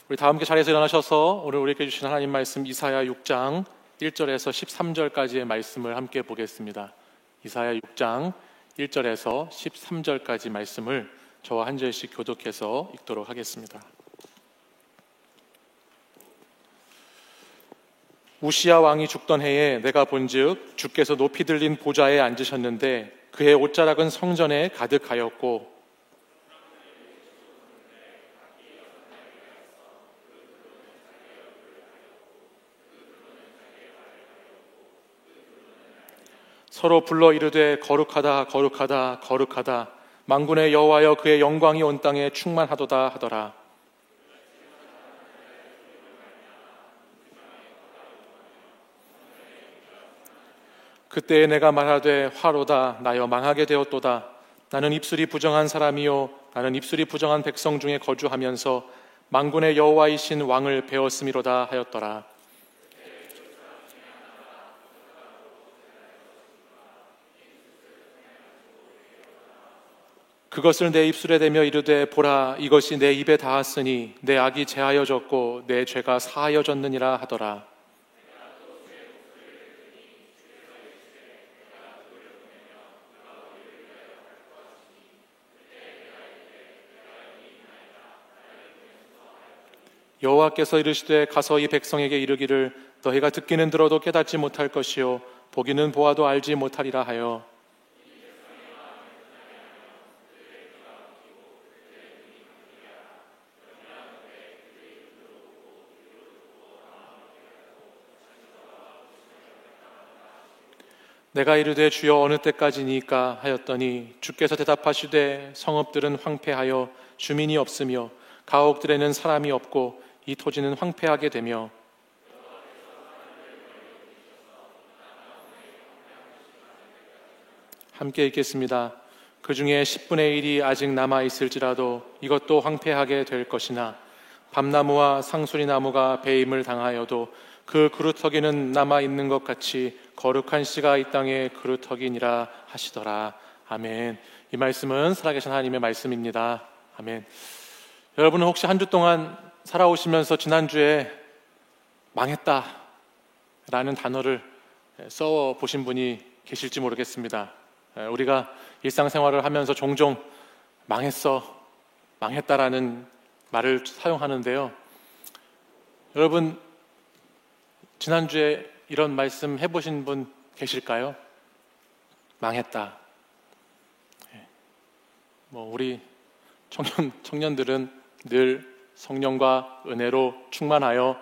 우리 다 함께 자리에서 일어나셔서 오늘 우리에게 주신 하나님 말씀 이사야 6장 1절에서 13절까지의 말씀을 함께 보겠습니다. 이사야 6장 1절에서 13절까지 말씀을 저와 한 절씩 교독해서 읽도록 하겠습니다. 우시야 왕이 죽던 해에 내가 본즉 주께서 높이 들린 보좌에 앉으셨는데 그의 옷자락은 성전에 가득하였고 서로 불러 이르되 거룩하다 거룩하다 거룩하다 만군의 여호와여 그의 영광이 온 땅에 충만하도다 하더라. 그때에 내가 말하되 화로다 나여 망하게 되었도다. 나는 입술이 부정한 사람이요 나는 입술이 부정한 백성 중에 거주하면서 만군의 여호와이신 왕을 배웠음이로다 하였더라. 그것을 내 입술에 대며 이르되 보라 이것이 내 입에 닿았으니 내 악이 제하여졌고 내 죄가 사하여졌느니라 하더라. 여호와께서 이르시되 가서 이 백성에게 이르기를 너희가 듣기는 들어도 깨닫지 못할 것이요 보기는 보아도 알지 못하리라 하여 내가 이르되 주여 어느 때까지니까 하였더니 주께서 대답하시되 성읍들은 황폐하여 주민이 없으며 가옥들에는 사람이 없고 이 토지는 황폐하게 되며 함께 읽겠습니다. 그 중에 10분의 1이 아직 남아있을지라도 이것도 황폐하게 될 것이나 밤나무와 상수리나무가 배임을 당하여도 그 그루터기는 남아있는 것 같이 거룩한 씨가 이 땅에 그루터기니라 하시더라. 아멘. 이 말씀은 살아계신 하나님의 말씀입니다. 아멘. 여러분은 혹시 한 주 동안 살아오시면서 지난주에 망했다 라는 단어를 써보신 분이 계실지 모르겠습니다. 우리가 일상생활을 하면서 종종 망했어, 망했다라는 말을 사용하는데요. 여러분 지난주에 이런 말씀 해보신 분 계실까요? 망했다. 우리 청년들은 늘 성령과 은혜로 충만하여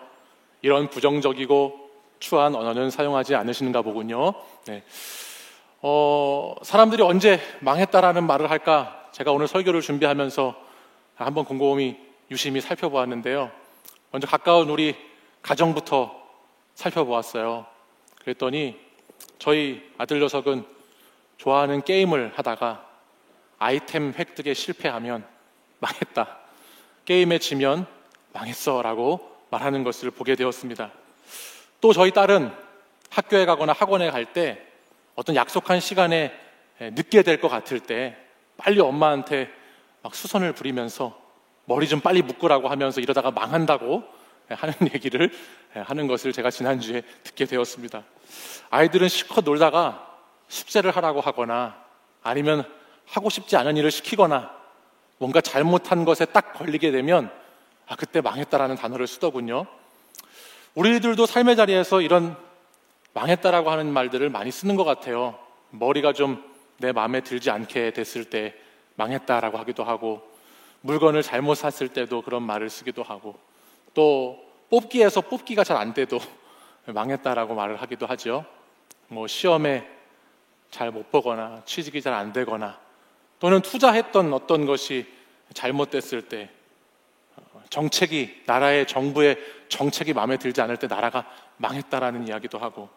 이런 부정적이고 추한 언어는 사용하지 않으시는가 보군요. 네. 사람들이 언제 망했다라는 말을 할까? 제가 오늘 설교를 준비하면서 한번 곰곰이 유심히 살펴보았는데요. 먼저 가까운 우리 가정부터 살펴보았어요. 그랬더니 저희 아들 녀석은 좋아하는 게임을 하다가 아이템 획득에 실패하면 망했다. 게임에 지면 망했어 라고 말하는 것을 보게 되었습니다. 또 저희 딸은 학교에 가거나 학원에 갈 때 어떤 약속한 시간에 늦게 될 것 같을 때 빨리 엄마한테 막 수선을 부리면서 머리 좀 빨리 묶으라고 하면서 이러다가 망한다고 하는 얘기를 하는 것을 제가 지난주에 듣게 되었습니다. 아이들은 실컷 놀다가 숙제를 하라고 하거나 아니면 하고 싶지 않은 일을 시키거나 뭔가 잘못한 것에 딱 걸리게 되면 그때 망했다라는 단어를 쓰더군요. 우리들도 삶의 자리에서 이런 망했다라고 하는 말들을 많이 쓰는 것 같아요. 머리가 좀 내 마음에 들지 않게 됐을 때 망했다라고 하기도 하고 물건을 잘못 샀을 때도 그런 말을 쓰기도 하고 또 뽑기에서 뽑기가 잘 안 돼도 망했다라고 말을 하기도 하죠. 시험에 잘 못 보거나 취직이 잘 안 되거나 또는 투자했던 어떤 것이 잘못됐을 때 정책이 나라의 정부의 정책이 마음에 들지 않을 때 나라가 망했다라는 이야기도 하고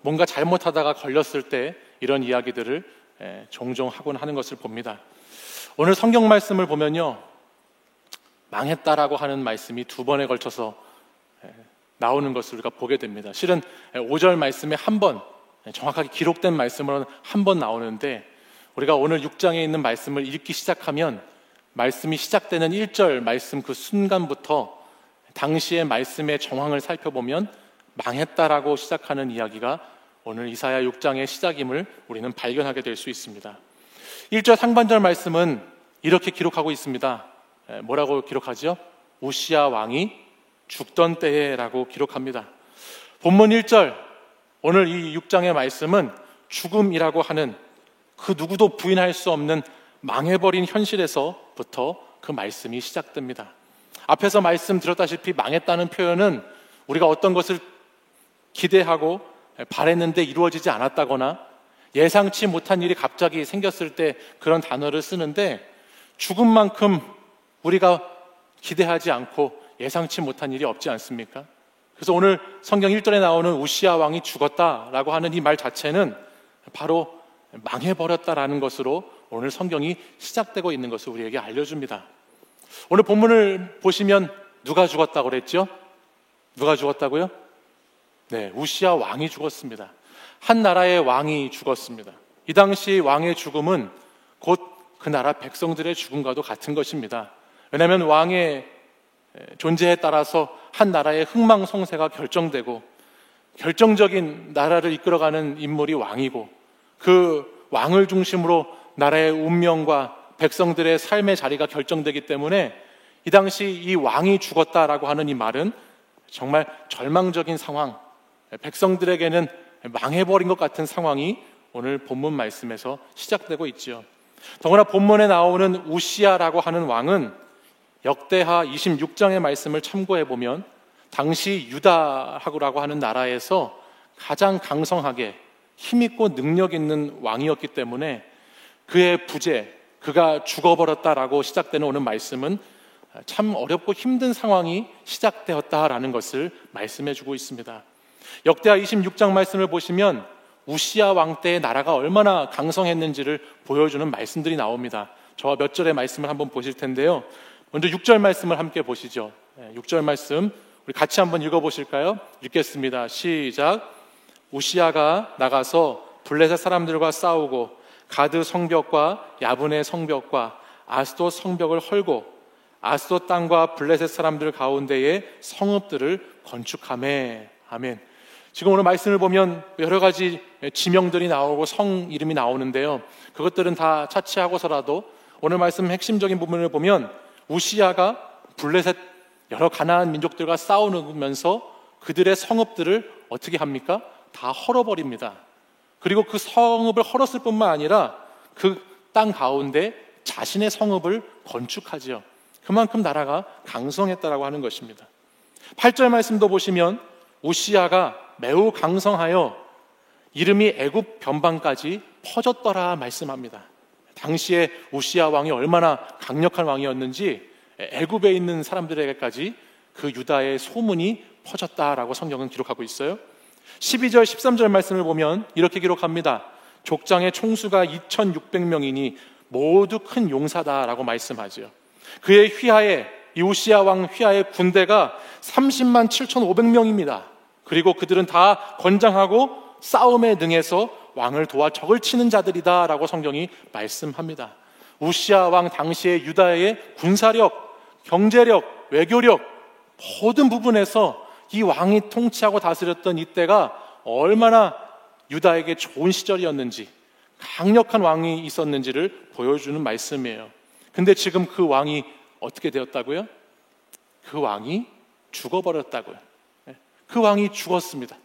뭔가 잘못하다가 걸렸을 때 이런 이야기들을 종종 하곤 하는 것을 봅니다. 오늘 성경 말씀을 보면요 망했다라고 하는 말씀이 두 번에 걸쳐서 나오는 것을 우리가 보게 됩니다. 실은 5절 말씀에 한 번 정확하게 기록된 말씀으로는 한 번 나오는데 우리가 오늘 6장에 있는 말씀을 읽기 시작하면 말씀이 시작되는 1절 말씀 그 순간부터 당시의 말씀의 정황을 살펴보면 망했다라고 시작하는 이야기가 오늘 이사야 6장의 시작임을 우리는 발견하게 될 수 있습니다. 1절 상반절 말씀은 이렇게 기록하고 있습니다. 뭐라고 기록하죠? 우시야 왕이 죽던 때에라고 기록합니다. 본문 1절, 오늘 이 6장의 말씀은 죽음이라고 하는 그 누구도 부인할 수 없는 망해버린 현실에서부터 그 말씀이 시작됩니다. 앞에서 말씀드렸다시피 망했다는 표현은 우리가 어떤 것을 기대하고 바랬는데 이루어지지 않았다거나 예상치 못한 일이 갑자기 생겼을 때 그런 단어를 쓰는데, 죽음만큼 우리가 기대하지 않고 예상치 못한 일이 없지 않습니까? 그래서 오늘 성경 1절에 나오는 우시야 왕이 죽었다라고 하는 이 말 자체는 바로 망해버렸다라는 것으로 오늘 성경이 시작되고 있는 것을 우리에게 알려줍니다. 오늘 본문을 보시면 누가 죽었다고 그랬죠? 누가 죽었다고요? 네, 우시야 왕이 죽었습니다. 한 나라의 왕이 죽었습니다. 이 당시 왕의 죽음은 곧 그 나라 백성들의 죽음과도 같은 것입니다. 왜냐하면 왕의 존재에 따라서 한 나라의 흥망성쇠가 결정되고, 결정적인 나라를 이끌어가는 인물이 왕이고, 그 왕을 중심으로 나라의 운명과 백성들의 삶의 자리가 결정되기 때문에 이 당시 이 왕이 죽었다라고 하는 이 말은 정말 절망적인 상황, 백성들에게는 망해버린 것 같은 상황이 오늘 본문 말씀에서 시작되고 있지요. 더구나 본문에 나오는 우시야라고 하는 왕은 역대하 26장의 말씀을 참고해 보면 당시 유다라고 하는 나라에서 가장 강성하게 힘있고 능력 있는 왕이었기 때문에 그의 부재, 그가 죽어버렸다라고 시작되는 오는 말씀은 참 어렵고 힘든 상황이 시작되었다라는 것을 말씀해 주고 있습니다. 역대하 26장 말씀을 보시면 우시야 왕 때의 나라가 얼마나 강성했는지를 보여주는 말씀들이 나옵니다. 저와 몇 절의 말씀을 한번 보실 텐데요. 먼저 6절 말씀을 함께 보시죠. 6절 말씀 우리 같이 한번 읽어보실까요? 읽겠습니다. 시작. 우시야가 나가서 블레셋 사람들과 싸우고 가드 성벽과 야분의 성벽과 아스돗 성벽을 헐고 아스돗 땅과 블레셋 사람들 가운데에 성읍들을 건축하매. 아멘. 지금 오늘 말씀을 보면 여러 가지 지명들이 나오고 성 이름이 나오는데요, 그것들은 다 차치하고서라도 오늘 말씀 핵심적인 부분을 보면 우시야가 블레셋 여러 가나안 민족들과 싸우면서 그들의 성읍들을 어떻게 합니까? 다 헐어버립니다. 그리고 그 성읍을 헐었을 뿐만 아니라 그 땅 가운데 자신의 성읍을 건축하지요. 그만큼 나라가 강성했다라고 하는 것입니다. 8절 말씀도 보시면 우시야가 매우 강성하여 이름이 애굽 변방까지 퍼졌더라 말씀합니다. 당시에 우시야 왕이 얼마나 강력한 왕이었는지 애굽에 있는 사람들에게까지 그 유다의 소문이 퍼졌다라고 성경은 기록하고 있어요. 12절 13절 말씀을 보면 이렇게 기록합니다. 족장의 총수가 2600명이니 모두 큰 용사다라고 말씀하죠. 그의 휘하에, 이 우시야 왕 휘하의 군대가 30만 7,500명입니다. 그리고 그들은 다 건장하고 싸움에 능해서 왕을 도와 적을 치는 자들이다 라고 성경이 말씀합니다. 우시야 왕 당시의 유다의 군사력, 경제력, 외교력 모든 부분에서 이 왕이 통치하고 다스렸던 이때가 얼마나 유다에게 좋은 시절이었는지, 강력한 왕이 있었는지를 보여주는 말씀이에요. 근데 지금 그 왕이 어떻게 되었다고요? 그 왕이 죽어버렸다고요. 그 왕이 죽었습니다.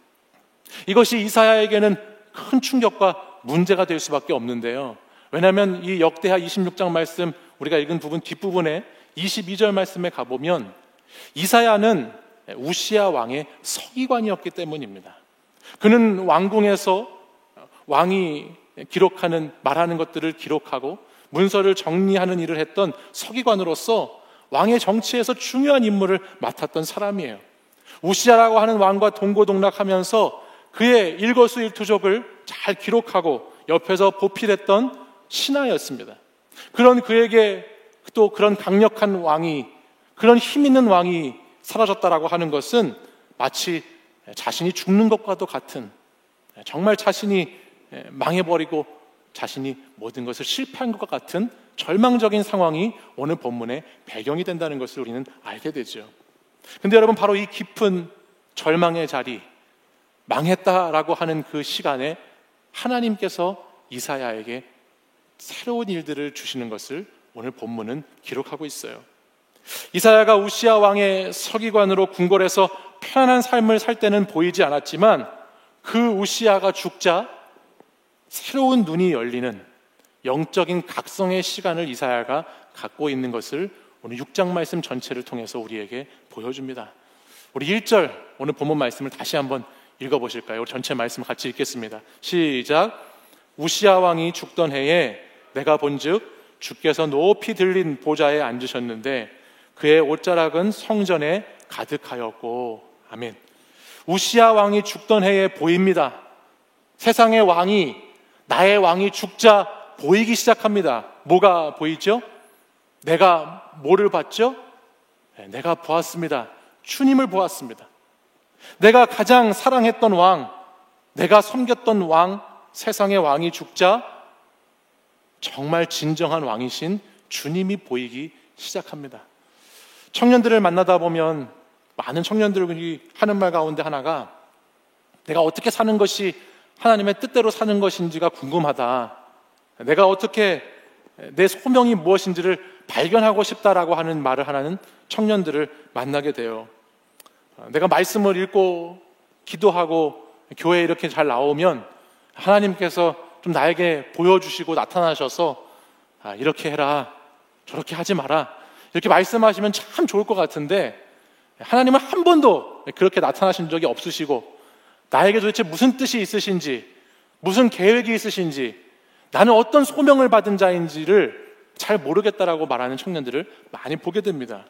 이것이 이사야에게는 큰 충격과 문제가 될 수밖에 없는데요. 왜냐하면 이 역대하 26장 말씀 우리가 읽은 부분 뒷부분에 22절 말씀에 가보면 이사야는 우시야 왕의 서기관이었기 때문입니다. 그는 왕궁에서 왕이 기록하는, 말하는 것들을 기록하고 문서를 정리하는 일을 했던 서기관으로서 왕의 정치에서 중요한 임무를 맡았던 사람이에요. 우시야라고 하는 왕과 동고동락하면서 그의 일거수일투족을 잘 기록하고 옆에서 보필했던 신하였습니다. 그런 그에게 또 그런 강력한 왕이, 그런 힘 있는 왕이 사라졌다라고 하는 것은 마치 자신이 죽는 것과도 같은, 정말 자신이 망해버리고 자신이 모든 것을 실패한 것과 같은 절망적인 상황이 오늘 본문의 배경이 된다는 것을 우리는 알게 되죠. 근데 여러분, 바로 이 깊은 절망의 자리, 망했다라고 하는 그 시간에 하나님께서 이사야에게 새로운 일들을 주시는 것을 오늘 본문은 기록하고 있어요. 이사야가 우시야 왕의 서기관으로 궁궐에서 편안한 삶을 살 때는 보이지 않았지만 그 우시야가 죽자 새로운 눈이 열리는 영적인 각성의 시간을 이사야가 갖고 있는 것을 오늘 6장 말씀 전체를 통해서 우리에게 보여줍니다. 우리 1절 오늘 본문 말씀을 다시 한번 읽어보실까요? 우리 전체 말씀 같이 읽겠습니다. 시작. 우시야 왕이 죽던 해에 내가 본즉 주께서 높이 들린 보좌에 앉으셨는데 그의 옷자락은 성전에 가득하였고. 아멘. 우시야 왕이 죽던 해에 보입니다. 세상의 왕이, 나의 왕이 죽자 보이기 시작합니다. 뭐가 보이죠? 내가 뭐를 봤죠? 내가 보았습니다. 주님을 보았습니다. 내가 가장 사랑했던 왕, 내가 섬겼던 왕, 세상의 왕이 죽자 정말 진정한 왕이신 주님이 보이기 시작합니다. 청년들을 만나다 보면 많은 청년들이 하는 말 가운데 하나가 내가 어떻게 사는 것이 하나님의 뜻대로 사는 것인지가 궁금하다. 내가 어떻게 내 소명이 무엇인지를 발견하고 싶다라고 하는 말을 하는 청년들을 만나게 돼요. 내가 말씀을 읽고 기도하고 교회에 이렇게 잘 나오면 하나님께서 좀 나에게 보여주시고 나타나셔서 이렇게 해라, 저렇게 하지 마라 이렇게 말씀하시면 참 좋을 것 같은데 하나님은 한 번도 그렇게 나타나신 적이 없으시고 나에게 도대체 무슨 뜻이 있으신지, 무슨 계획이 있으신지, 나는 어떤 소명을 받은 자인지를 잘 모르겠다라고 말하는 청년들을 많이 보게 됩니다.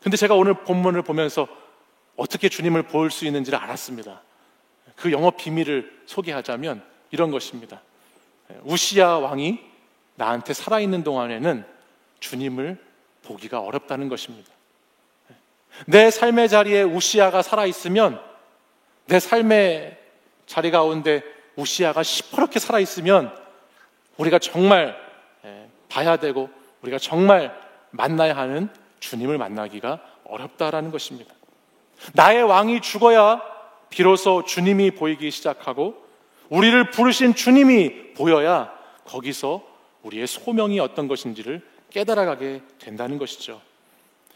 근데 제가 오늘 본문을 보면서 어떻게 주님을 볼 수 있는지를 알았습니다. 그 영업 비밀을 소개하자면 이런 것입니다. 우시야 왕이 나한테 살아있는 동안에는 주님을 보기가 어렵다는 것입니다. 내 삶의 자리에 우시야가 살아있으면, 내 삶의 자리 가운데 우시야가 시퍼렇게 살아있으면 우리가 정말 봐야 되고 우리가 정말 만나야 하는 주님을 만나기가 어렵다라는 것입니다. 나의 왕이 죽어야 비로소 주님이 보이기 시작하고 우리를 부르신 주님이 보여야 거기서 우리의 소명이 어떤 것인지를 깨달아가게 된다는 것이죠.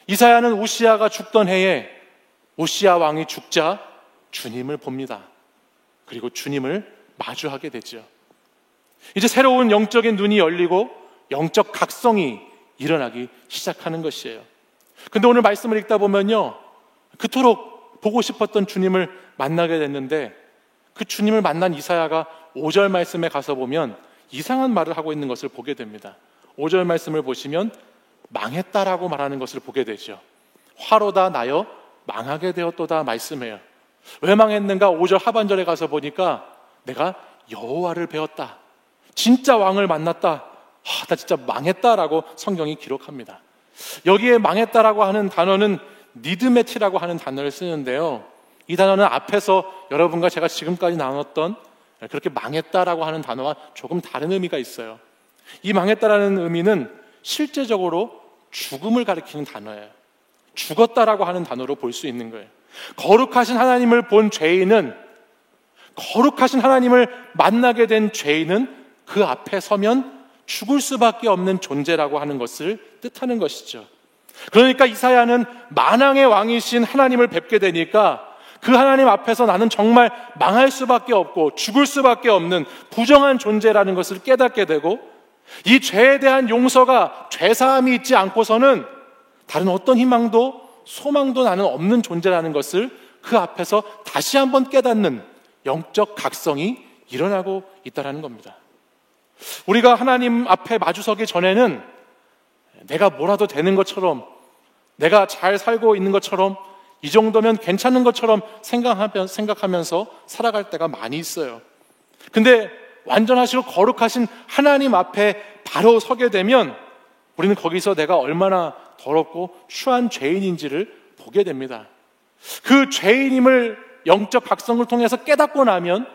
이사야는 우시야가 죽던 해에 우시야 왕이 죽자 주님을 봅니다. 그리고 주님을 마주하게 되죠. 이제 새로운 영적인 눈이 열리고 영적 각성이 일어나기 시작하는 것이에요. 근데 오늘 말씀을 읽다 보면요, 그토록 보고 싶었던 주님을 만나게 됐는데 그 주님을 만난 이사야가 5절 말씀에 가서 보면 이상한 말을 하고 있는 것을 보게 됩니다. 5절 말씀을 보시면 망했다라고 말하는 것을 보게 되죠. 화로다 나여 망하게 되었도다 말씀해요. 왜 망했는가? 5절 하반절에 가서 보니까 내가 여호와를 배웠다, 진짜 왕을 만났다, 나 진짜 망했다라고 성경이 기록합니다. 여기에 망했다라고 하는 단어는 니드메티라고 하는 단어를 쓰는데요, 이 단어는 앞에서 여러분과 제가 지금까지 나눴던 그렇게 망했다라고 하는 단어와 조금 다른 의미가 있어요. 이 망했다라는 의미는 실제적으로 죽음을 가리키는 단어예요. 죽었다라고 하는 단어로 볼 수 있는 거예요. 거룩하신 하나님을 본 죄인은, 거룩하신 하나님을 만나게 된 죄인은 그 앞에 서면 죽을 수밖에 없는 존재라고 하는 것을 뜻하는 것이죠. 그러니까 이사야는 만왕의 왕이신 하나님을 뵙게 되니까 그 하나님 앞에서 나는 정말 망할 수밖에 없고 죽을 수밖에 없는 부정한 존재라는 것을 깨닫게 되고, 이 죄에 대한 용서가, 죄사함이 있지 않고서는 다른 어떤 희망도 소망도 나는 없는 존재라는 것을 그 앞에서 다시 한번 깨닫는 영적 각성이 일어나고 있다는 겁니다. 우리가 하나님 앞에 마주서기 전에는 내가 뭐라도 되는 것처럼, 내가 잘 살고 있는 것처럼, 이 정도면 괜찮은 것처럼 생각하면서 살아갈 때가 많이 있어요. 근데 완전하시고 거룩하신 하나님 앞에 바로 서게 되면 우리는 거기서 내가 얼마나 더럽고 추한 죄인인지를 보게 됩니다. 그 죄인임을 영적 각성을 통해서 깨닫고 나면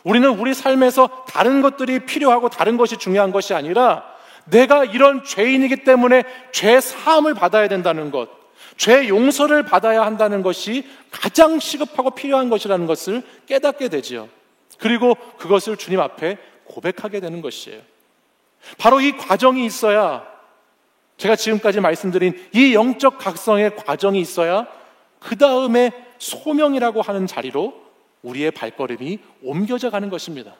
우리는 우리 삶에서 다른 것들이 필요하고 다른 것이 중요한 것이 아니라 내가 이런 죄인이기 때문에 죄 사함을 받아야 된다는 것, 죄 용서를 받아야 한다는 것이 가장 시급하고 필요한 것이라는 것을 깨닫게 되지요. 그리고 그것을 주님 앞에 고백하게 되는 것이에요. 바로 이 과정이 있어야, 제가 지금까지 말씀드린 이 영적 각성의 과정이 있어야 그 다음에 소명이라고 하는 자리로 우리의 발걸음이 옮겨져 가는 것입니다.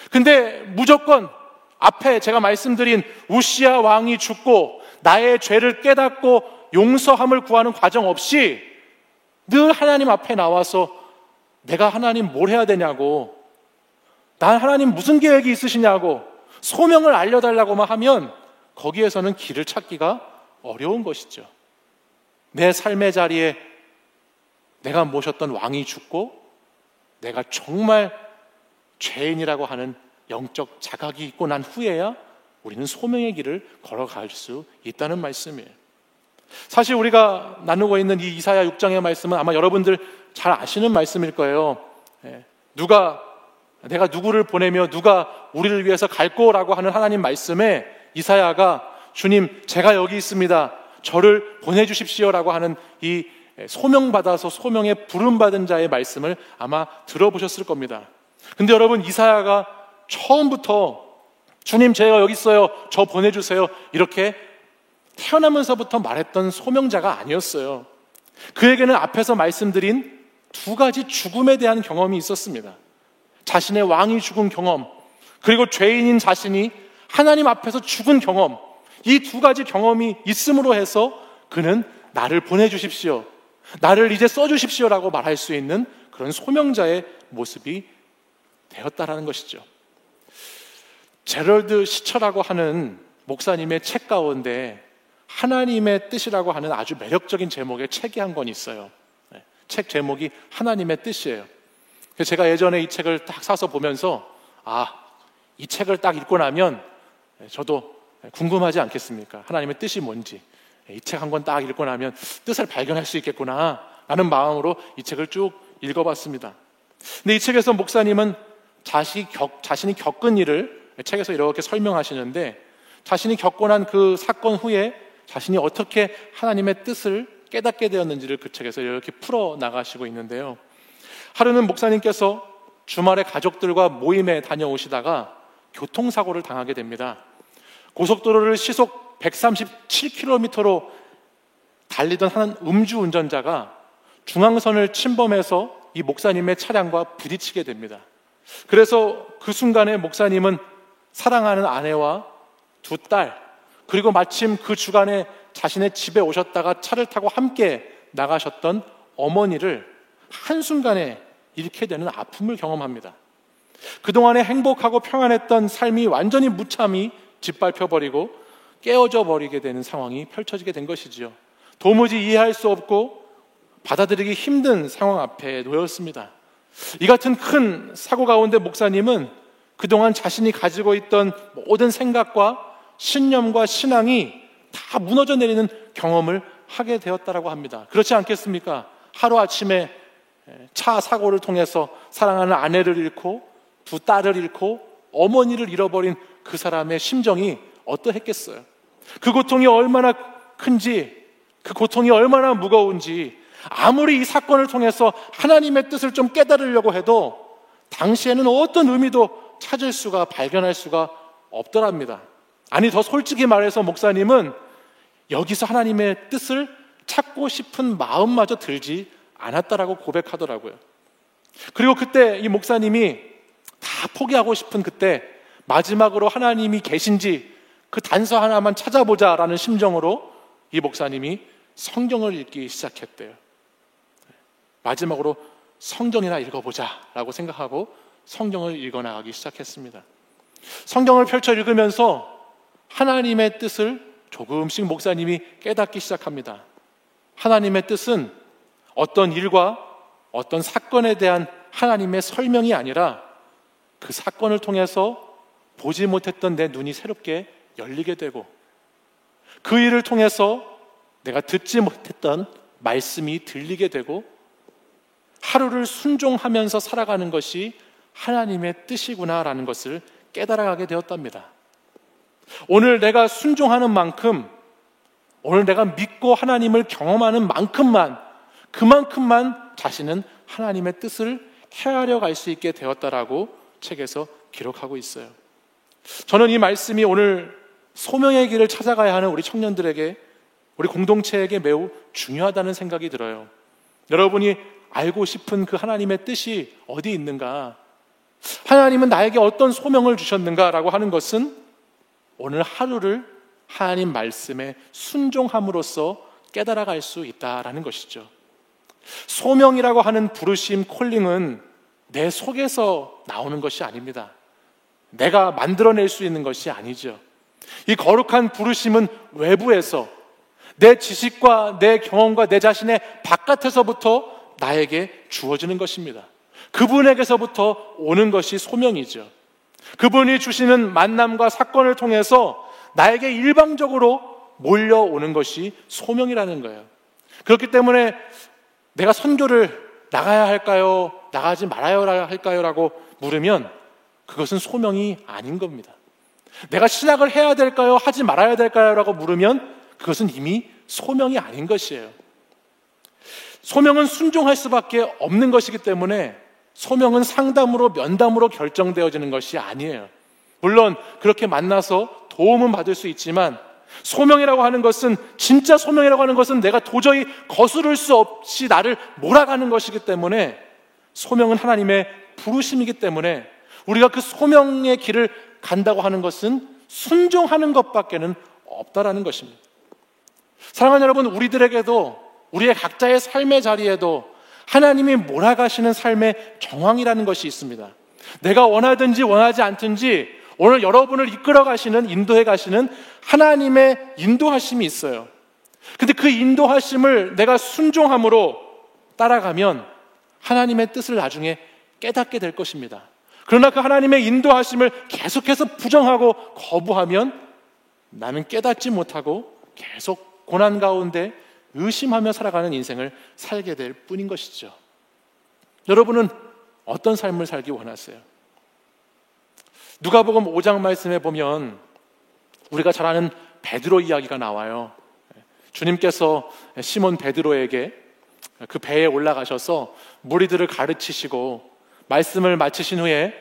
근데 무조건 앞에 제가 말씀드린 우시야 왕이 죽고 나의 죄를 깨닫고 용서함을 구하는 과정 없이 늘 하나님 앞에 나와서 내가 하나님 뭘 해야 되냐고, 난 하나님 무슨 계획이 있으시냐고 소명을 알려달라고만 하면 거기에서는 길을 찾기가 어려운 것이죠. 내 삶의 자리에 내가 모셨던 왕이 죽고 내가 정말 죄인이라고 하는 영적 자각이 있고 난 후에야 우리는 소명의 길을 걸어갈 수 있다는 말씀이에요. 사실 우리가 나누고 있는 이 이사야 6장의 말씀은 아마 여러분들 잘 아시는 말씀일 거예요. 내가 누구를 보내며 누가 우리를 위해서 갈 거라고 하는 하나님 말씀에 이사야가 주님 제가 여기 있습니다, 저를 보내주십시오라고 하는 이 소명받아서 소명에 부름받은 자의 말씀을 아마 들어보셨을 겁니다. 근데 여러분, 이사야가 처음부터 주님 제가 여기 있어요, 저 보내주세요 이렇게 태어나면서부터 말했던 소명자가 아니었어요. 그에게는 앞에서 말씀드린 두 가지 죽음에 대한 경험이 있었습니다. 자신의 왕이 죽은 경험, 그리고 죄인인 자신이 하나님 앞에서 죽은 경험, 이 두 가지 경험이 있음으로 해서 그는 나를 보내주십시오, 나를 이제 써주십시오라고 말할 수 있는 그런 소명자의 모습이 되었다라는 것이죠. 제럴드 시처라고 하는 목사님의 책 가운데 하나님의 뜻이라고 하는 아주 매력적인 제목의 책이 한 권 있어요. 책 제목이 하나님의 뜻이에요. 그래서 제가 예전에 이 책을 딱 사서 보면서 이 책을 딱 읽고 나면 저도 궁금하지 않겠습니까? 하나님의 뜻이 뭔지. 이 책 한 권 딱 읽고 나면 뜻을 발견할 수 있겠구나 라는 마음으로 이 책을 쭉 읽어봤습니다. 근데 이 책에서 목사님은 자신이 겪은 일을 책에서 이렇게 설명하시는데, 자신이 겪고 난 그 사건 후에 자신이 어떻게 하나님의 뜻을 깨닫게 되었는지를 그 책에서 이렇게 풀어나가시고 있는데요. 하루는 목사님께서 주말에 가족들과 모임에 다녀오시다가 교통사고를 당하게 됩니다. 고속도로를 시속 137km로 달리던 한 음주운전자가 중앙선을 침범해서 이 목사님의 차량과 부딪히게 됩니다. 그래서 그 순간에 목사님은 사랑하는 아내와 두 딸, 그리고 마침 그 주간에 자신의 집에 오셨다가 차를 타고 함께 나가셨던 어머니를 한순간에 잃게 되는 아픔을 경험합니다. 그동안에 행복하고 평안했던 삶이 완전히 무참히 짓밟혀버리고 깨어져 버리게 되는 상황이 펼쳐지게 된 것이지요. 도무지 이해할 수 없고 받아들이기 힘든 상황 앞에 놓였습니다. 이 같은 큰 사고 가운데 목사님은 그동안 자신이 가지고 있던 모든 생각과 신념과 신앙이 다 무너져 내리는 경험을 하게 되었다라고 합니다. 그렇지 않겠습니까? 하루아침에 차 사고를 통해서 사랑하는 아내를 잃고 두 딸을 잃고 어머니를 잃어버린 그 사람의 심정이 어떠했겠어요? 그 고통이 얼마나 큰지, 그 고통이 얼마나 무거운지 아무리 이 사건을 통해서 하나님의 뜻을 좀 깨달으려고 해도 당시에는 어떤 의미도 찾을 수가, 발견할 수가 없더랍니다. 아니, 더 솔직히 말해서 목사님은 여기서 하나님의 뜻을 찾고 싶은 마음마저 들지 않았다라고 고백하더라고요. 그리고 그때 이 목사님이 다 포기하고 싶은 그때 마지막으로 하나님이 계신지 그 단서 하나만 찾아보자라는 심정으로 이 목사님이 성경을 읽기 시작했대요. 마지막으로 성경이나 읽어보자라고 생각하고 성경을 읽어나가기 시작했습니다. 성경을 펼쳐 읽으면서 하나님의 뜻을 조금씩 목사님이 깨닫기 시작합니다. 하나님의 뜻은 어떤 일과 어떤 사건에 대한 하나님의 설명이 아니라 그 사건을 통해서 보지 못했던 내 눈이 새롭게 열리게 되고, 그 일을 통해서 내가 듣지 못했던 말씀이 들리게 되고, 하루를 순종하면서 살아가는 것이 하나님의 뜻이구나라는 것을 깨달아가게 되었답니다. 오늘 내가 순종하는 만큼 오늘 내가 믿고 하나님을 경험하는 만큼만, 그만큼만 자신은 하나님의 뜻을 헤아려 갈 수 있게 되었다라고 책에서 기록하고 있어요. 저는 이 말씀이 오늘 소명의 길을 찾아가야 하는 우리 청년들에게, 우리 공동체에게 매우 중요하다는 생각이 들어요. 여러분이 알고 싶은 그 하나님의 뜻이 어디 있는가? 하나님은 나에게 어떤 소명을 주셨는가라고 하는 것은 오늘 하루를 하나님 말씀에 순종함으로써 깨달아갈 수 있다라는 것이죠. 소명이라고 하는 부르심, 콜링은 내 속에서 나오는 것이 아닙니다. 내가 만들어낼 수 있는 것이 아니죠. 이 거룩한 부르심은 외부에서, 내 지식과 내 경험과 내 자신의 바깥에서부터 나에게 주어지는 것입니다. 그분에게서부터 오는 것이 소명이죠. 그분이 주시는 만남과 사건을 통해서 나에게 일방적으로 몰려오는 것이 소명이라는 거예요. 그렇기 때문에 내가 선교를 나가야 할까요? 나가지 말아야 할까요? 라고 물으면 그것은 소명이 아닌 겁니다. 내가 신학을 해야 될까요? 하지 말아야 될까요? 라고 물으면 그것은 이미 소명이 아닌 것이에요. 소명은 순종할 수밖에 없는 것이기 때문에 소명은 상담으로, 면담으로 결정되어지는 것이 아니에요. 물론 그렇게 만나서 도움은 받을 수 있지만 소명이라고 하는 것은, 진짜 소명이라고 하는 것은 내가 도저히 거스를 수 없이 나를 몰아가는 것이기 때문에, 소명은 하나님의 부르심이기 때문에 우리가 그 소명의 길을 간다고 하는 것은 순종하는 것밖에는 없다라는 것입니다. 사랑하는 여러분, 우리들에게도, 우리의 각자의 삶의 자리에도 하나님이 몰아가시는 삶의 정황이라는 것이 있습니다. 내가 원하든지 원하지 않든지 오늘 여러분을 이끌어 가시는, 인도해 가시는 하나님의 인도하심이 있어요. 근데 그 인도하심을 내가 순종함으로 따라가면 하나님의 뜻을 나중에 깨닫게 될 것입니다. 그러나 그 하나님의 인도하심을 계속해서 부정하고 거부하면 나는 깨닫지 못하고 계속 고난 가운데 의심하며 살아가는 인생을 살게 될 뿐인 것이죠. 여러분은 어떤 삶을 살기 원하세요? 누가복음 5장 말씀에 보면 우리가 잘 아는 베드로 이야기가 나와요. 주님께서 시몬 베드로에게 그 배에 올라가셔서 무리들을 가르치시고 말씀을 마치신 후에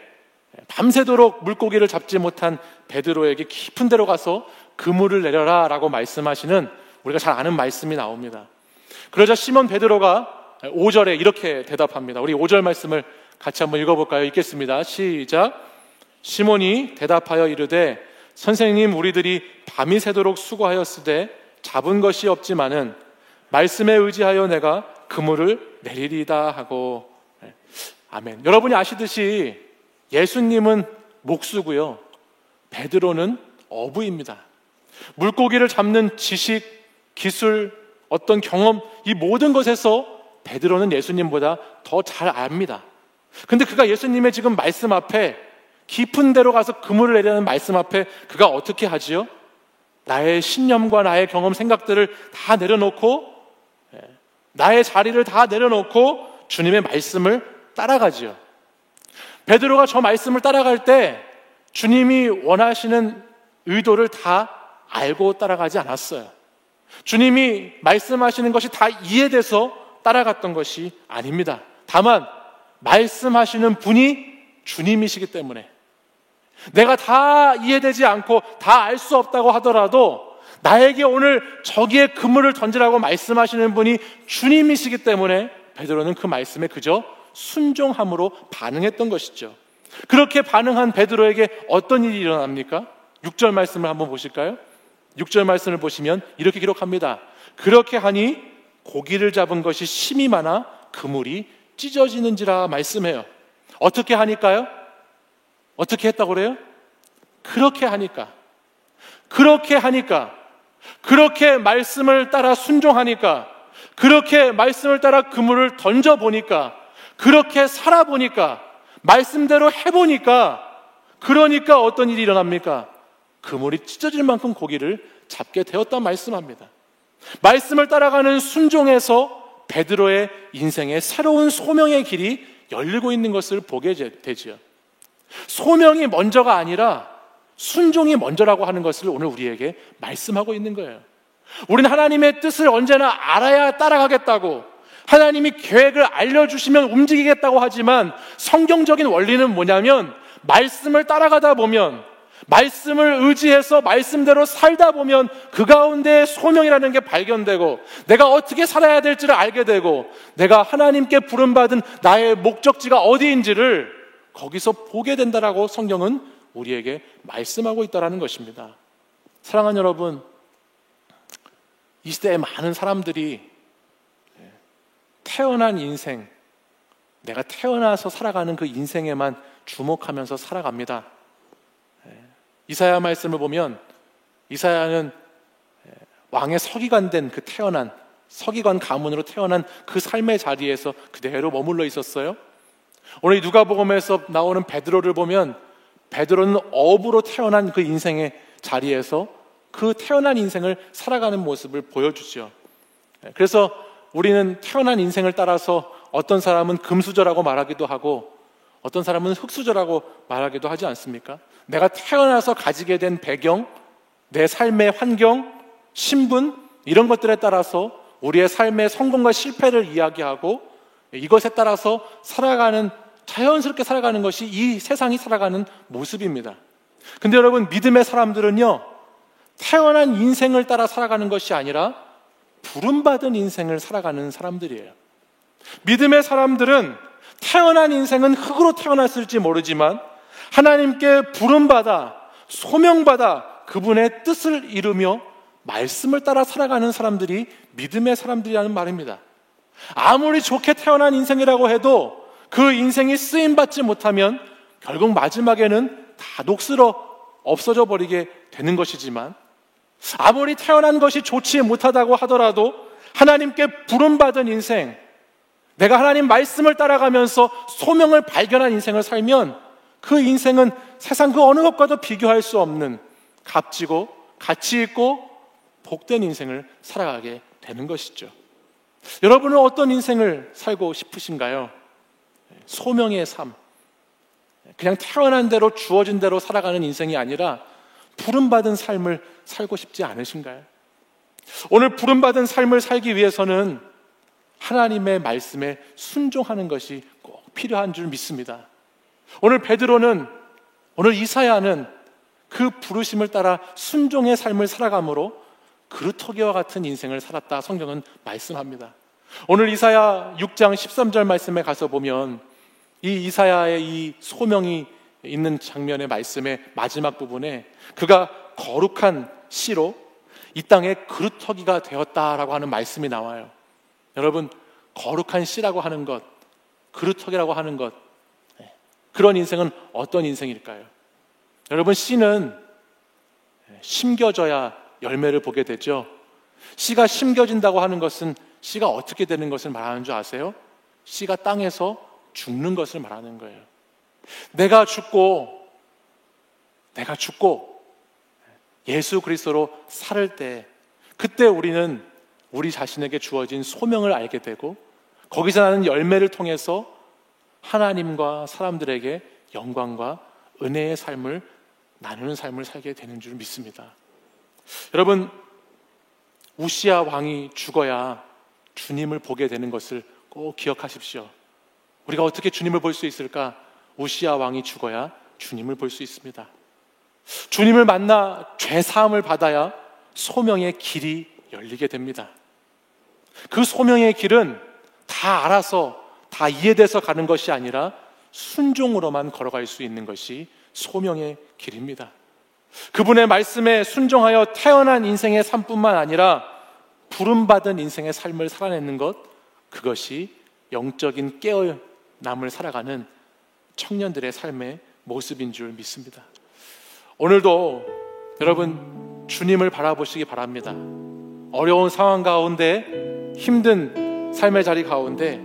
밤새도록 물고기를 잡지 못한 베드로에게 깊은 데로 가서 그물을 내려라 라고 말씀하시는, 우리가 잘 아는 말씀이 나옵니다. 그러자 시몬 베드로가 5절에 이렇게 대답합니다. 우리 5절 말씀을 같이 한번 읽어볼까요? 읽겠습니다. 시작. 시몬이 대답하여 이르되 선생님, 우리들이 밤이 새도록 수고하였으되 잡은 것이 없지만은 말씀에 의지하여 내가 그물을 내리리다 하고. 아멘. 여러분이 아시듯이 예수님은 목수고요, 베드로는 어부입니다. 물고기를 잡는 지식, 기술, 어떤 경험, 이 모든 것에서 베드로는 예수님보다 더 잘 압니다. 근데 그가 예수님의 지금 말씀 앞에, 깊은 데로 가서 그물을 내려는 말씀 앞에 그가 어떻게 하지요? 나의 신념과 나의 경험, 생각들을 다 내려놓고, 나의 자리를 다 내려놓고 주님의 말씀을 따라가지요. 베드로가 저 말씀을 따라갈 때 주님이 원하시는 의도를 다 알고 따라가지 않았어요. 주님이 말씀하시는 것이 다 이해돼서 따라갔던 것이 아닙니다. 다만 말씀하시는 분이 주님이시기 때문에, 내가 다 이해되지 않고 다 알 수 없다고 하더라도 나에게 오늘 저기에 그물을 던지라고 말씀하시는 분이 주님이시기 때문에 베드로는 그 말씀에 그저 순종함으로 반응했던 것이죠. 그렇게 반응한 베드로에게 어떤 일이 일어납니까? 6절 말씀을 한번 보실까요? 6절 말씀을 보시면 이렇게 기록합니다. 그렇게 하니 고기를 잡은 것이 심이 많아 그물이 찢어지는지라 말씀해요. 어떻게 하니까요? 어떻게 했다고 그래요? 그렇게 하니까, 그렇게 말씀을 따라 순종하니까, 그렇게 말씀을 따라 그물을 던져보니까, 그렇게 살아보니까, 말씀대로 해보니까, 그러니까 어떤 일이 일어납니까? 그물이 찢어질 만큼 고기를 잡게 되었단 말씀합니다. 말씀을 따라가는 순종에서 베드로의 인생의 새로운 소명의 길이 열리고 있는 것을 보게 되지요. 소명이 먼저가 아니라 순종이 먼저라고 하는 것을 오늘 우리에게 말씀하고 있는 거예요. 우리는 하나님의 뜻을 언제나 알아야 따라가겠다고, 하나님이 계획을 알려주시면 움직이겠다고 하지만, 성경적인 원리는 뭐냐면 말씀을 따라가다 보면, 말씀을 의지해서 말씀대로 살다 보면 그 가운데 소명이라는 게 발견되고, 내가 어떻게 살아야 될지를 알게 되고, 내가 하나님께 부름받은 나의 목적지가 어디인지를 거기서 보게 된다라고 성경은 우리에게 말씀하고 있다는 것입니다. 사랑하는 여러분, 이 시대에 많은 사람들이 태어난 인생, 내가 태어나서 살아가는 그 인생에만 주목하면서 살아갑니다. 이사야 말씀을 보면, 이사야는 왕의 서기관 된 그 태어난, 서기관 가문으로 태어난 그 삶의 자리에서 그대로 머물러 있었어요. 오늘 누가복음에서 나오는 베드로를 보면, 베드로는 어부로 태어난 그 인생의 자리에서 그 태어난 인생을 살아가는 모습을 보여주죠. 그래서 우리는 태어난 인생을 따라서 어떤 사람은 금수저라고 말하기도 하고 어떤 사람은 흙수저라고 말하기도 하지 않습니까? 내가 태어나서 가지게 된 배경, 내 삶의 환경, 신분, 이런 것들에 따라서 우리의 삶의 성공과 실패를 이야기하고, 이것에 따라서 살아가는, 자연스럽게 살아가는 것이 이 세상이 살아가는 모습입니다. 근데 여러분, 믿음의 사람들은요, 태어난 인생을 따라 살아가는 것이 아니라 부름받은 인생을 살아가는 사람들이에요. 믿음의 사람들은 태어난 인생은 흙으로 태어났을지 모르지만 하나님께 부름받아, 소명받아 그분의 뜻을 이루며 말씀을 따라 살아가는 사람들이 믿음의 사람들이라는 말입니다. 아무리 좋게 태어난 인생이라고 해도 그 인생이 쓰임받지 못하면 결국 마지막에는 다 녹슬어 없어져 버리게 되는 것이지만, 아무리 태어난 것이 좋지 못하다고 하더라도 하나님께 부름받은 인생, 내가 하나님 말씀을 따라가면서 소명을 발견한 인생을 살면 그 인생은 세상 그 어느 것과도 비교할 수 없는 값지고 가치 있고 복된 인생을 살아가게 되는 것이죠. 여러분은 어떤 인생을 살고 싶으신가요? 소명의 삶, 그냥 태어난 대로 주어진 대로 살아가는 인생이 아니라 부름받은 삶을 살고 싶지 않으신가요? 오늘 부름받은 삶을 살기 위해서는 하나님의 말씀에 순종하는 것이 꼭 필요한 줄 믿습니다. 오늘 베드로는, 오늘 이사야는 그 부르심을 따라 순종의 삶을 살아감으로 그루터기와 같은 인생을 살았다 성경은 말씀합니다. 오늘 이사야 6장 13절 말씀에 가서 보면 이 이사야의 이 소명이 있는 장면의 말씀의 마지막 부분에 그가 거룩한 씨로 이 땅의 그루터기가 되었다라고 하는 말씀이 나와요. 여러분, 거룩한 씨라고 하는 것, 그루터기라고 하는 것, 그런 인생은 어떤 인생일까요? 여러분, 씨는 심겨져야 열매를 보게 되죠. 씨가 심겨진다고 하는 것은 씨가 어떻게 되는 것을 말하는 줄 아세요? 씨가 땅에서 죽는 것을 말하는 거예요. 내가 죽고 예수 그리스도로 살을 때, 그때 우리는 우리 자신에게 주어진 소명을 알게 되고 거기서 나는 열매를 통해서 하나님과 사람들에게 영광과 은혜의 삶을 나누는 삶을 살게 되는 줄 믿습니다. 여러분, 우시야 왕이 죽어야 주님을 보게 되는 것을 꼭 기억하십시오. 우리가 어떻게 주님을 볼 수 있을까? 우시야 왕이 죽어야 주님을 볼 수 있습니다. 주님을 만나 죄사함을 받아야 소명의 길이 열리게 됩니다. 그 소명의 길은 다 알아서 다 이해돼서 가는 것이 아니라 순종으로만 걸어갈 수 있는 것이 소명의 길입니다. 그분의 말씀에 순종하여 태어난 인생의 삶뿐만 아니라 부름받은 인생의 삶을 살아내는 것, 그것이 영적인 깨어남을 살아가는 청년들의 삶의 모습인 줄 믿습니다. 오늘도 여러분 주님을 바라보시기 바랍니다. 어려운 상황 가운데, 힘든 삶의 자리 가운데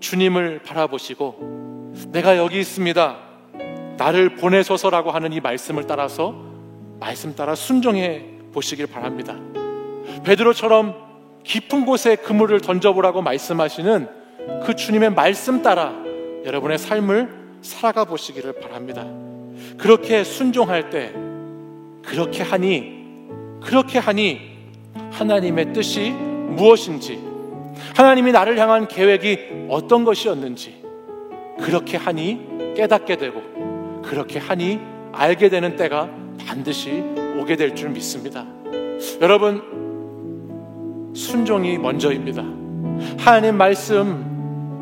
주님을 바라보시고 내가 여기 있습니다, 나를 보내소서라고 하는 이 말씀을 따라서 말씀 따라 순종해 보시길 바랍니다. 베드로처럼 깊은 곳에 그물을 던져보라고 말씀하시는 그 주님의 말씀 따라 여러분의 삶을 살아가 보시기를 바랍니다. 그렇게 순종할 때, 그렇게 하니 하나님의 뜻이 무엇인지, 하나님이 나를 향한 계획이 어떤 것이었는지 그렇게 하니 깨닫게 되고, 그렇게 하니 알게 되는 때가 반드시 오게 될 줄 믿습니다. 여러분, 순종이 먼저입니다. 하나님 말씀,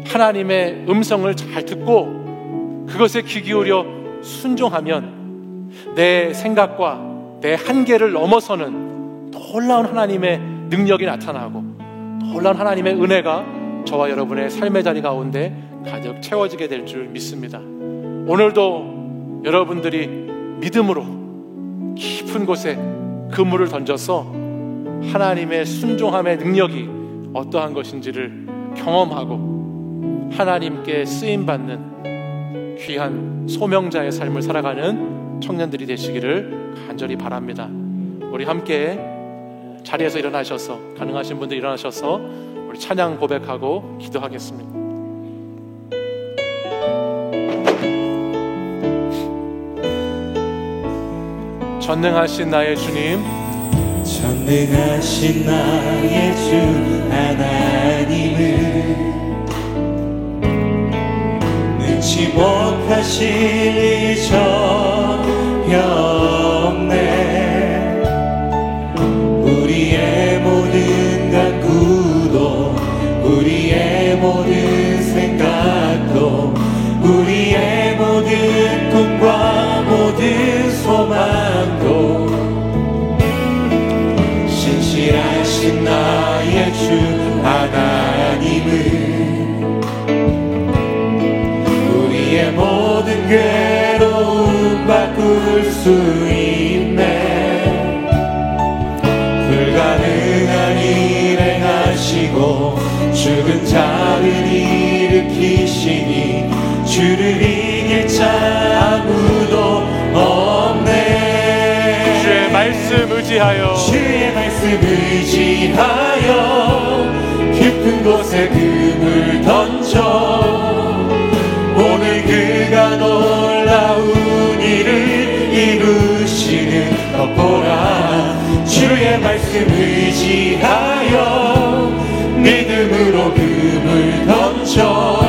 하나님의 음성을 잘 듣고 그것에 귀 기울여 순종하면 내 생각과 내 한계를 넘어서는 놀라운 하나님의 능력이 나타나고, 놀라운 하나님의 은혜가 저와 여러분의 삶의 자리 가운데 가득 채워지게 될 줄 믿습니다. 오늘도 여러분들이 믿음으로 깊은 곳에 그물을 던져서 하나님의 순종함의 능력이 어떠한 것인지를 경험하고 하나님께 쓰임받는 귀한 소명자의 삶을 살아가는 청년들이 되시기를 간절히 바랍니다. 우리 함께 자리에서 일어나셔서, 가능하신 분들 일어나셔서 우리 찬양 고백하고 기도하겠습니다. 전능하신 나의 주님, 전능하신 나의 주 하나님은 능치 못하실 일 전혀 없네. 우리의 모든 간구도, 우리의 모든 생각도, 우리의 모든 꿈과 모든 소망도 신실하신 나의 주 하나님은 우리의 모든 괴로움 바꿀 수 있네. 불가능한 일 행하시고 죽은 자를 일으키시니 주를 이길 자 아무도 없네. 주의 말씀 의지하여, 주의 말씀 의지하여 깊은 곳에 금을 던져 오늘 그가 놀라운 일을 이루시는 것 보라. 주의 말씀 의지하여 믿음으로 금을 던져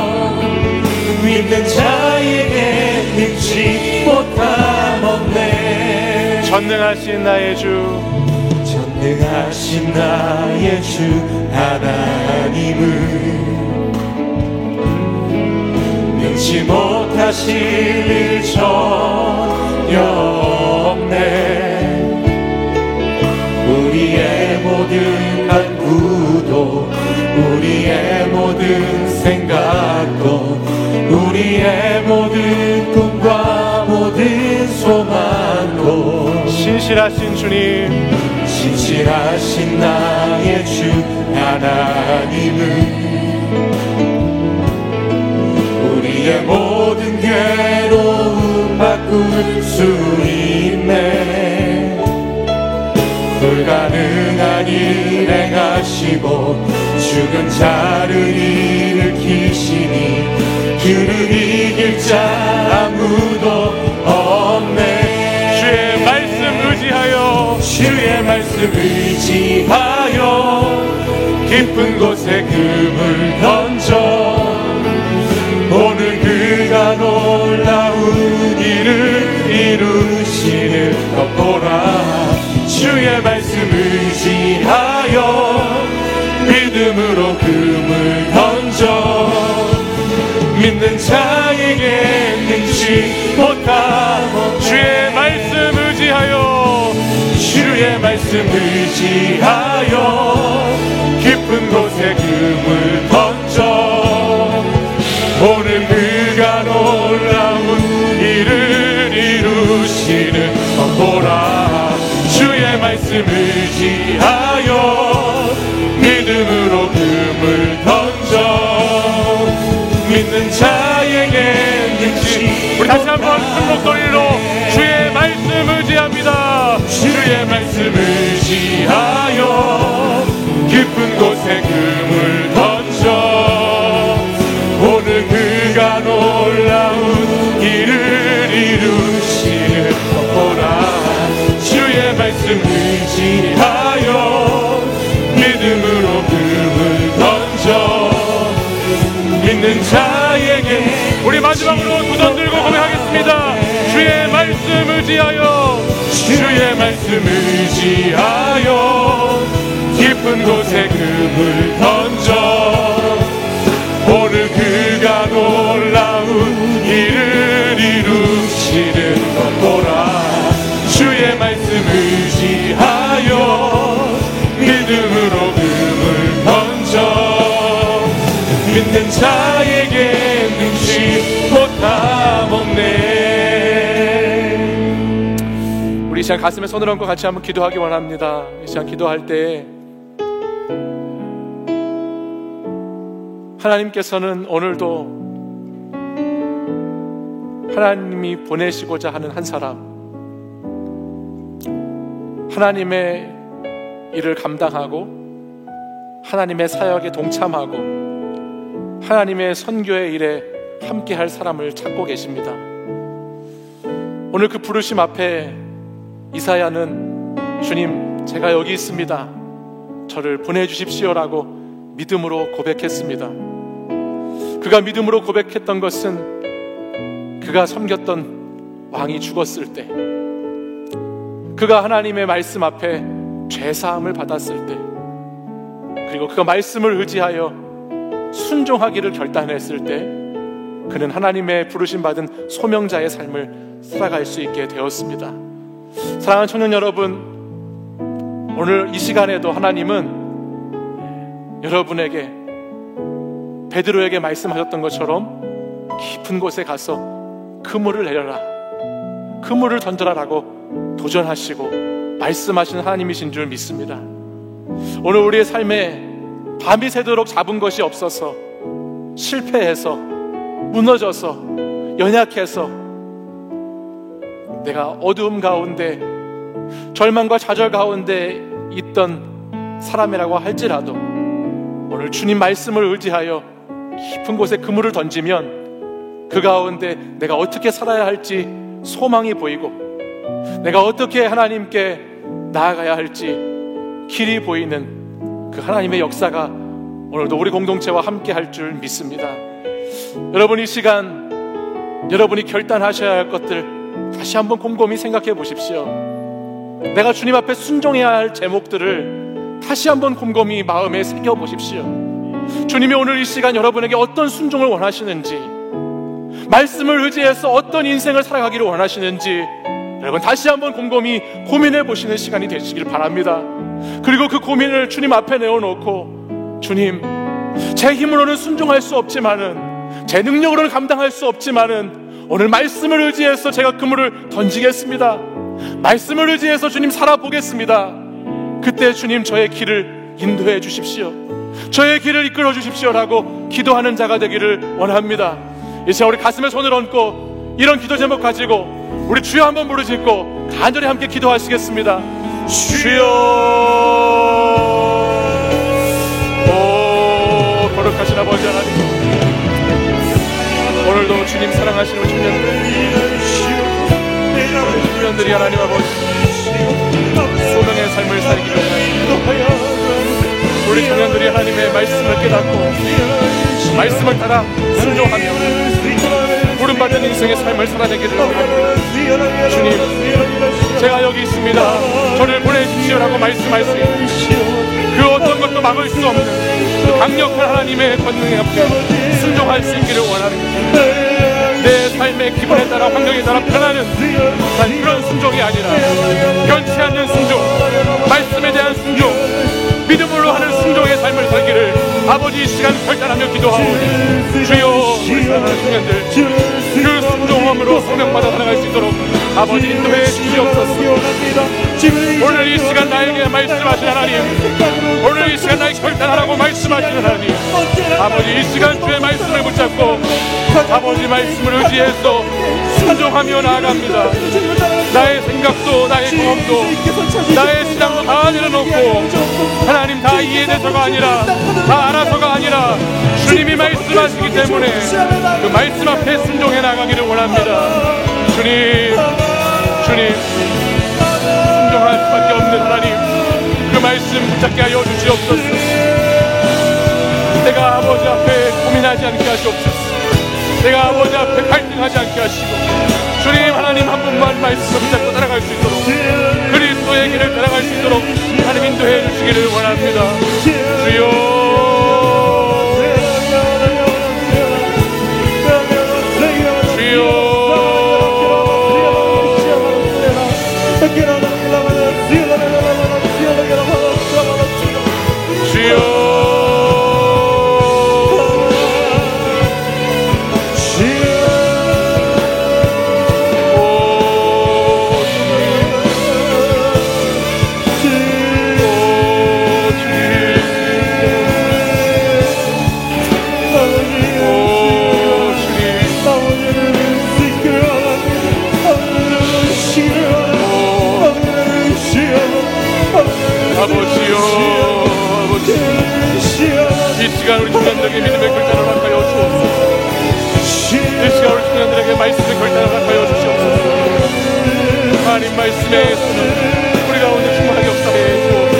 믿는 자에게 능치 못함 없네. 전능하신 나의 주, 전능하신 나의 주 하나님은 능치 못하실 일 전혀 없네. 우리의 모든 간구도, 우리의 모든 생각도, 우리의 모든 꿈과 모든 소망도 신실하신 주님, 신실하신 나의 주 하나님은 우리의 모든 괴로움 바꿀 수 있네. 불가능한 일 행하시고 죽은 자를 일으키시니 그를 이길 자 아무도 없네. 주의 말씀 의지하여, 주의 말씀 의지하여 깊은 곳에 금을 던져 오늘 그가 놀라운 일을 이루시는 것 보라. 주의 말씀 의지하여 믿음으로 금을 던져 믿는 자에게 능치 못함. 주의 말씀 의지하여, 주의 말씀 의지하여 깊은 곳에 금을 던져 오늘 그가 놀라운 일을 이루시는 것 보라. 주의 말씀 의지하여 믿음으로 금을 던져 믿는 자에게 능치. 우리 다시 한번 큰 목소리로 주의 말씀 의지합니다. 주의 말씀 의지하여 깊은 곳에 금을 던져 오늘 그가 놀라운 일을 이루시는 것 보라. 주의 말씀 의지하여 믿는 자에게. 우리 마지막으로 두 손 들고 고백하겠습니다. 주의 말씀 의지하여, 주의 말씀 의지하여 깊은 곳에 금을 던져 오늘 그가 놀라운 일을 이루시는 것 보라. 주의 말씀 의지하여 믿음으로 금을 던져 믿는 자에게 능치 못함 없네. 우리 이 시간 가슴에 손을 얹고 같이 한번 기도하기 원합니다. 이 시간 기도할 때 하나님께서는 오늘도 하나님이 보내시고자 하는 한 사람, 하나님의 일을 감당하고 하나님의 사역에 동참하고 하나님의 선교의 일에 함께할 사람을 찾고 계십니다. 오늘 그 부르심 앞에 이사야는 주님, 제가 여기 있습니다. 저를 보내주십시오라고 믿음으로 고백했습니다. 그가 믿음으로 고백했던 것은 그가 섬겼던 왕이 죽었을 때, 그가 하나님의 말씀 앞에 죄사함을 받았을 때, 그리고 그가 말씀을 의지하여 순종하기를 결단했을 때 그는 하나님의 부르심 받은 소명자의 삶을 살아갈 수 있게 되었습니다. 사랑하는 청년 여러분, 오늘 이 시간에도 하나님은 여러분에게 베드로에게 말씀하셨던 것처럼 깊은 곳에 가서 그물을 내려라, 그물을 던져라라고 도전하시고 말씀하시는 하나님이신 줄 믿습니다. 오늘 우리의 삶에 밤이 새도록 잡은 것이 없어서 실패해서 무너져서 연약해서 내가 어두움 가운데 절망과 좌절 가운데 있던 사람이라고 할지라도 오늘 주님 말씀을 의지하여 깊은 곳에 그물을 던지면 그 가운데 내가 어떻게 살아야 할지 소망이 보이고 내가 어떻게 하나님께 나아가야 할지 길이 보이는 그 하나님의 역사가 오늘도 우리 공동체와 함께 할 줄 믿습니다. 여러분, 이 시간 여러분이 결단하셔야 할 것들 다시 한번 곰곰이 생각해 보십시오. 내가 주님 앞에 순종해야 할 제목들을 다시 한번 곰곰이 마음에 새겨 보십시오. 주님이 오늘 이 시간 여러분에게 어떤 순종을 원하시는지, 말씀을 의지해서 어떤 인생을 살아가기를 원하시는지 여러분 다시 한번 곰곰이 고민해 보시는 시간이 되시길 바랍니다. 그리고 그 고민을 주님 앞에 내어놓고, 주님, 제 힘으로는 순종할 수 없지만은, 제 능력으로는 감당할 수 없지만은 오늘 말씀을 의지해서 제가 그물을 던지겠습니다. 말씀을 의지해서 주님 살아보겠습니다. 그때 주님 저의 길을 인도해 주십시오. 저의 길을 이끌어 주십시오라고 기도하는 자가 되기를 원합니다. 이제 우리 가슴에 손을 얹고 이런 기도 제목 가지고 우리 주여 한번 부르짖고 간절히 함께 기도하시겠습니다. 주여, 오 거룩하신 아버지 하나님, 오늘도 주님 사랑하시는 우리 청년들이 하나님 아버지 소명의 삶을 살기를 원합니다. 우리 청년들이 하나님의 말씀을 깨닫고 말씀을 따라 순종하며 부름받은 인생의 삶을 살아내기를 원합니다. 주님, 제가 여기 있습니다. 저를 보내주십시오라고 말씀하시니 그 어떤 것도 막을 수 없는 그 강력한 하나님의 권능에 앞에 순종할 수 있기를 원합니다. 내 삶의 기분에 따라 환경에 따라 변하는 그런 순종이 아니라 변치 않는 순종, 말씀에 대한 순종, 믿음으로 하는 순종의 삶을 살기를 아버지 이 시간 결단하며 기도하오니 주여, 우리 사랑하는 청년들 그 순종함으로 소명받아 살아갈 수 있도록 아버지 인도해 주시옵소서. 오늘 이 시간 나에게 말씀하신 하나님, 오늘 이 시간 나에게 결단하라고 말씀하시는 하나님, 아버지 이 시간 주의 말씀을 붙잡고 아버지 말씀을 의지해서 순종하며 나아갑니다. 나의 생각도 나의 경험도 나의 신앙도 다 내려놓고 하나님 다 이해돼서가 아니라 다 알아서가 아니라 주님이 말씀하시기 때문에 그 말씀 앞에 순종해 나가기를 원합니다. 주님 순종할 수밖에 없는 하나님, 그 말씀 붙잡게 하여 주시옵소서. 내가 아버지 앞에 고민하는 나지 않게 하시옵소서. 내가 아버지 앞에 갈등하지 않게 하시고 주님 하나님 한 분만 말씀 붙잡고 따라갈 수 있도록 그리스도의 길을 따라갈 수 있도록 하나님 인도해 주시기를 원합니다. 주여 우리 청년들에게 믿음의 결단을 허락하여 주옵소서. 이 시간 우리 청년들에게 말씀의 결단을 허락하여 주시옵소서. 하나님 말씀의 손을 우리 가운데 충만하게 역사해 주옵소서.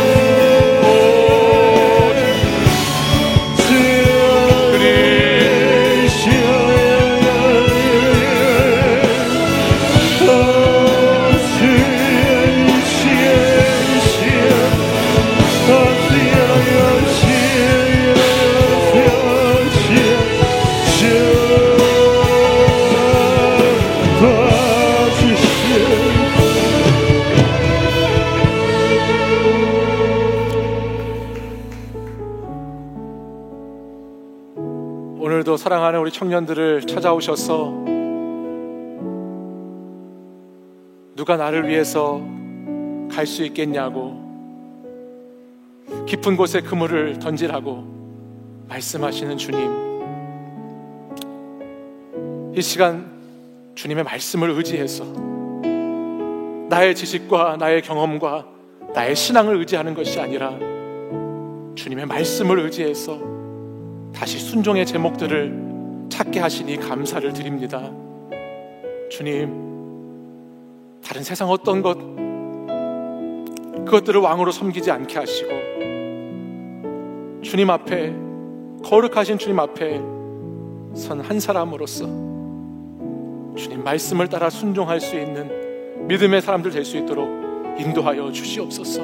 오늘도 사랑하는 우리 청년들을 찾아오셔서 누가 나를 위해서 갈 수 있겠냐고 깊은 곳에 그물을 던지라고 말씀하시는 주님, 이 시간 주님의 말씀을 의지해서 나의 지식과 나의 경험과 나의 신앙을 의지하는 것이 아니라 주님의 말씀을 의지해서 다시 순종의 제목들을 찾게 하시니 감사를 드립니다. 주님, 다른 세상 어떤 것 그것들을 왕으로 섬기지 않게 하시고 주님 앞에, 거룩하신 주님 앞에 선 한 사람으로서 주님 말씀을 따라 순종할 수 있는 믿음의 사람들 될 수 있도록 인도하여 주시옵소서.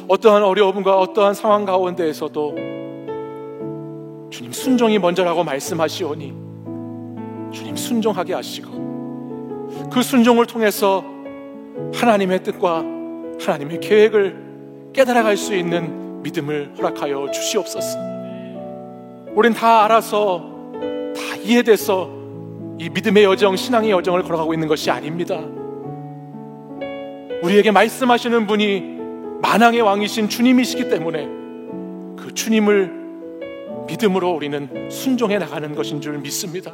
어떠한 어려움과 어떠한 상황 가운데에서도 주님 순종이 먼저라고 말씀하시오니 주님 순종하게 하시고 그 순종을 통해서 하나님의 뜻과 하나님의 계획을 깨달아갈 수 있는 믿음을 허락하여 주시옵소서. 우린 다 알아서 다 이해돼서 이 믿음의 여정, 신앙의 여정을 걸어가고 있는 것이 아닙니다. 우리에게 말씀하시는 분이 만왕의 왕이신 주님이시기 때문에 그 주님을 믿음으로 우리는 순종해 나가는 것인 줄 믿습니다.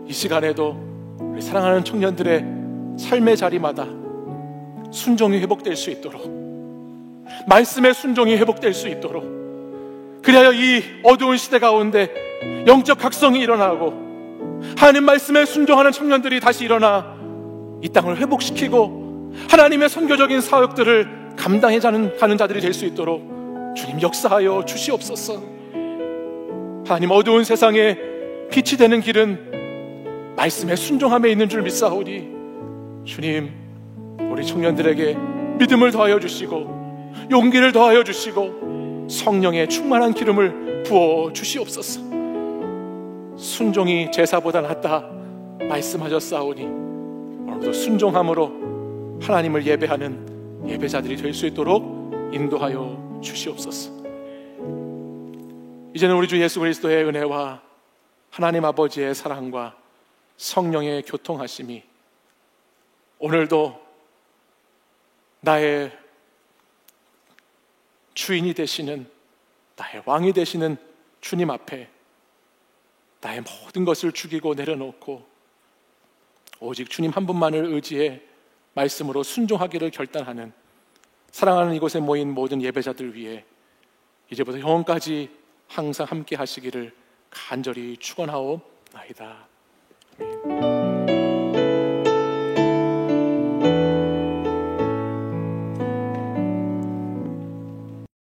이 시간에도 우리 사랑하는 청년들의 삶의 자리마다 순종이 회복될 수 있도록, 말씀의 순종이 회복될 수 있도록, 그리하여 이 어두운 시대 가운데 영적 각성이 일어나고 하나님 말씀에 순종하는 청년들이 다시 일어나 이 땅을 회복시키고 하나님의 선교적인 사역들을 감당해 가는 자들이 될 수 있도록 주님 역사하여 주시옵소서. 하나님, 어두운 세상에 빛이 되는 길은 말씀에 순종함에 있는 줄 믿사오니 주님, 우리 청년들에게 믿음을 더하여 주시고 용기를 더하여 주시고 성령의 충만한 기름을 부어 주시옵소서. 순종이 제사보다 낫다 말씀하셨사오니 오늘도 순종함으로 하나님을 예배하는 예배자들이 될 수 있도록 인도하여 주시옵소서. 이제는 우리 주 예수 그리스도의 은혜와 하나님 아버지의 사랑과 성령의 교통하심이 오늘도 나의 주인이 되시는, 나의 왕이 되시는 주님 앞에 나의 모든 것을 죽이고 내려놓고 오직 주님 한 분만을 의지해 말씀으로 순종하기를 결단하는 사랑하는 이곳에 모인 모든 예배자들 위해 이제부터 영원까지 항상 함께 하시기를 간절히 축원하옵나이다. 아멘.